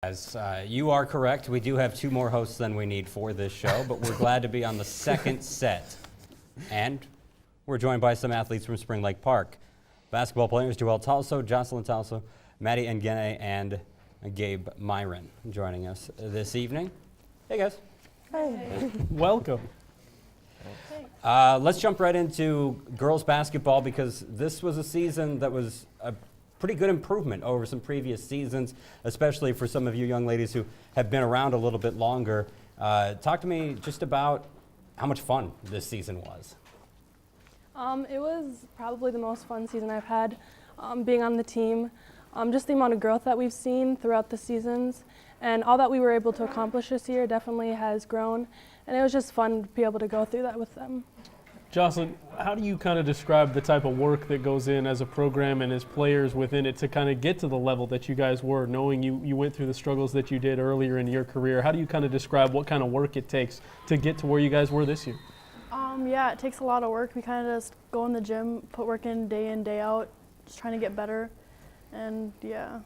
As you are correct, we do have 2 more hosts than we need for this show, but we're glad to be on the second set. And we're joined by some athletes from Spring Lake Park. Basketball players Joelle Talso, Jocelyn Talso, Madi and Ngene, and Gabe Myren joining us this evening. Hey guys. Hey. Welcome. Let's jump right into girls basketball because this was a season that was a pretty good improvement over some previous seasons, especially for some of you young ladies who have been around a little bit longer. Talk to me just about how much fun this season was. It was probably the most fun season I've had being on the team. Just the amount of growth that we've seen throughout the seasons and all that we were able to accomplish this year definitely has grown, and it was just fun to be able to go through that with them. Jocelyn, how do you kind of describe the type of work that goes in as a program and as players within it to kind of get to the level that you guys were, knowing you went through the struggles that you did earlier in your career? How do you kind of describe what kind of work it takes to get to where you guys were this year? Yeah, it takes a lot of work. We kind of just go in the gym, put work in, day out, just trying to get better, and yeah.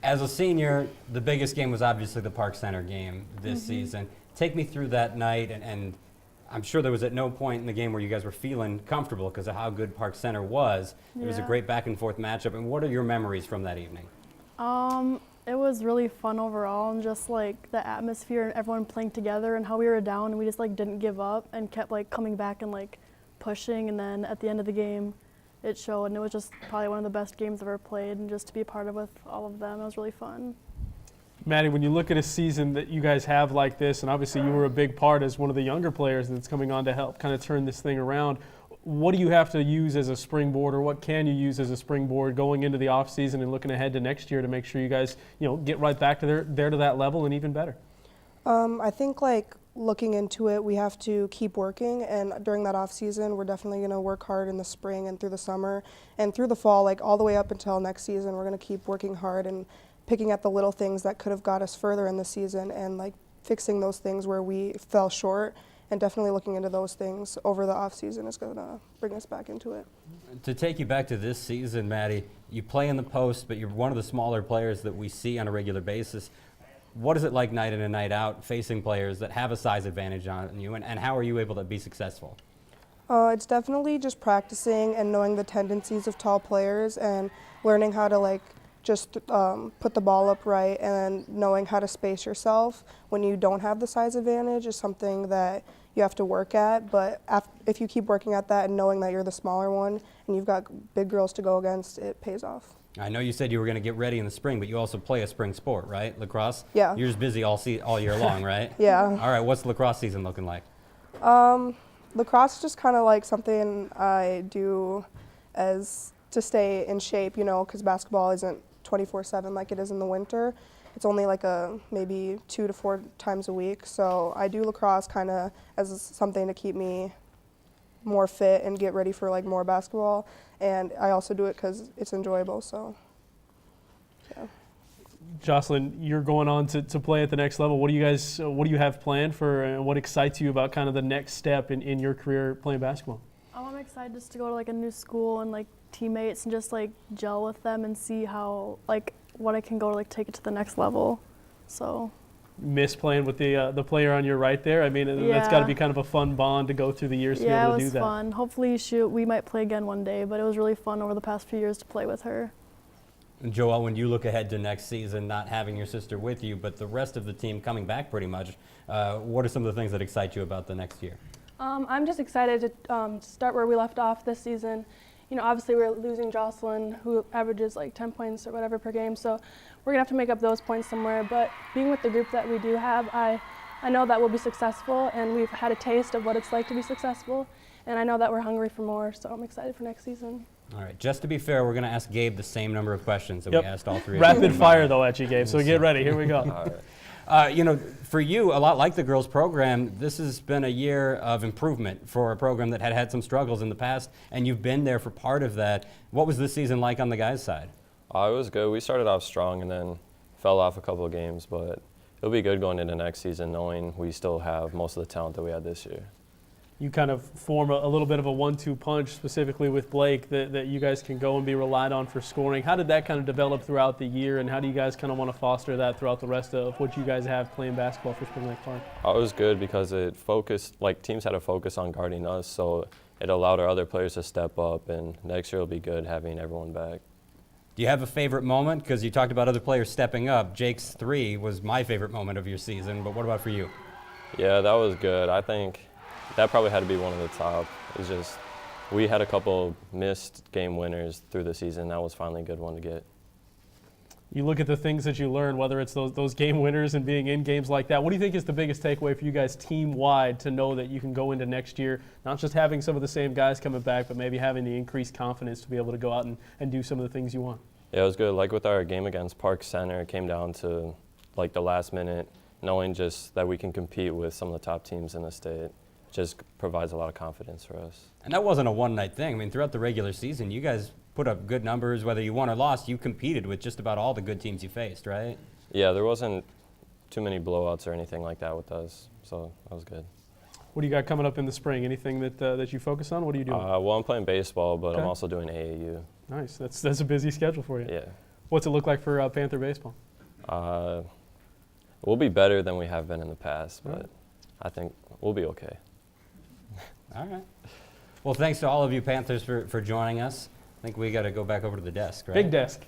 As a senior, the biggest game was obviously the Park Center game this season. Take me through that night, and I'm sure there was at no point in the game where you guys were feeling comfortable because of how good Park Center was. It was a great back and forth matchup. And what are your memories from that evening? It was really fun overall, and just like the atmosphere and everyone playing together and how we were down and we just like didn't give up and kept like coming back and like pushing, and then at the end of the game it showed, and it was just probably one of the best games I've ever played, and just to be a part of with all of them, it was really fun. Madi, when you look at a season that you guys have like this, and obviously you were a big part as one of the younger players that's coming on to help kind of turn this thing around, what do you have to use as a springboard, or what can you use as a springboard going into the offseason and looking ahead to next year to make sure you guys, get right back to there to that level and even better? I think looking into it, we have to keep working, and during that off season, we're definitely going to work hard in the spring and through the summer and through the fall, all the way up until next season. We're going to keep working hard and picking at the little things that could have got us further in the season and fixing those things where we fell short, and definitely looking into those things over the off season is going to bring us back into it. To take you back to this season, Madi, you play in the post, but you're one of the smaller players that we see on a regular basis. What is it like night in and night out facing players that have a size advantage on you, and how are you able to be successful? It's definitely just practicing and knowing the tendencies of tall players and learning how to just put the ball up right, and knowing how to space yourself when you don't have the size advantage is something that you have to work at. But if you keep working at that and knowing that you're the smaller one and you've got big girls to go against, it pays off. I know you said you were going to get ready in the spring, but you also play a spring sport, right? Lacrosse? Yeah. You're just busy all year long, right? Yeah. All right, what's the lacrosse season looking like? Lacrosse is just kind of something I do to stay in shape, because basketball isn't 24/7 like it is in the winter. It's only maybe 2 to 4 times a week. So I do lacrosse kind of as something to keep me more fit and get ready for more basketball. And I also do it because it's enjoyable. So, yeah. Jocelyn, you're going on to play at the next level. What do you have planned for, and what excites you about kind of the next step in your career playing basketball? I'm excited just to go to a new school and teammates and just gel with them and see how what I can go to take it to the next level. So. Miss playing with the player on your right there? I mean, that's got to be kind of a fun bond to go through the years to be able to do that. Yeah, it was fun. Hopefully we might play again one day, but it was really fun over the past few years to play with her. And Joelle, when you look ahead to next season, not having your sister with you, but the rest of the team coming back pretty much, what are some of the things that excite you about the next year? I'm just excited to start where we left off this season. Obviously we're losing Jocelyn, who averages 10 points or whatever per game, so we're going to have to make up those points somewhere. But being with the group that we do have, I know that we'll be successful, and we've had a taste of what it's like to be successful, and I know that we're hungry for more, so I'm excited for next season. All right, just to be fair, we're going to ask Gabe the same number of questions that we asked all three of you. Rapid fire, though, at you, Gabe, so get ready. Here we go. All right. For you, a lot like the girls program, this has been a year of improvement for a program that had some struggles in the past, and you've been there for part of that. What was this season like on the guys' side? It was good. We started off strong and then fell off a couple of games, but it'll be good going into next season knowing we still have most of the talent that we had this year. you kind of form a little bit of a 1-2 punch, specifically with Blake, that you guys can go and be relied on for scoring. How did that kind of develop throughout the year, and how do you guys kind of want to foster that throughout the rest of what you guys have playing basketball for Spring Lake Park? It was good because it focused, like teams had to focus on guarding us, so it allowed our other players to step up, and next year will be good having everyone back. Do you have a favorite moment? Because you talked about other players stepping up. Jake's 3 was my favorite moment of your season, but what about for you? Yeah, that was good. I think that probably had to be one of the top. It's just we had a couple missed game winners through the season. That was finally a good one to get. You look at the things that you learn, whether it's those game winners and being in games like that. What do you think is the biggest takeaway for you guys team-wide to know that you can go into next year, not just having some of the same guys coming back, but maybe having the increased confidence to be able to go out and do some of the things you want? Yeah, it was good. Like with our game against Park Center, it came down to like the last minute, knowing just that we can compete with some of the top teams in the state. Just provides a lot of confidence for us. And that wasn't a one-night thing. I mean, throughout the regular season, you guys put up good numbers. Whether you won or lost, you competed with just about all the good teams you faced, right? Yeah, there wasn't too many blowouts or anything like that with us, so that was good. What do you got coming up in the spring? Anything that you focus on? What are you doing? Well, I'm playing baseball, but Okay. I'm also doing AAU. Nice. That's a busy schedule for you. Yeah. What's it look like for Panther baseball? We'll be better than we have been in the past, but Right. I think we'll be okay. All right. Well, thanks to all of you Panthers for joining us. I think we got to go back over to the desk, right? Big desk.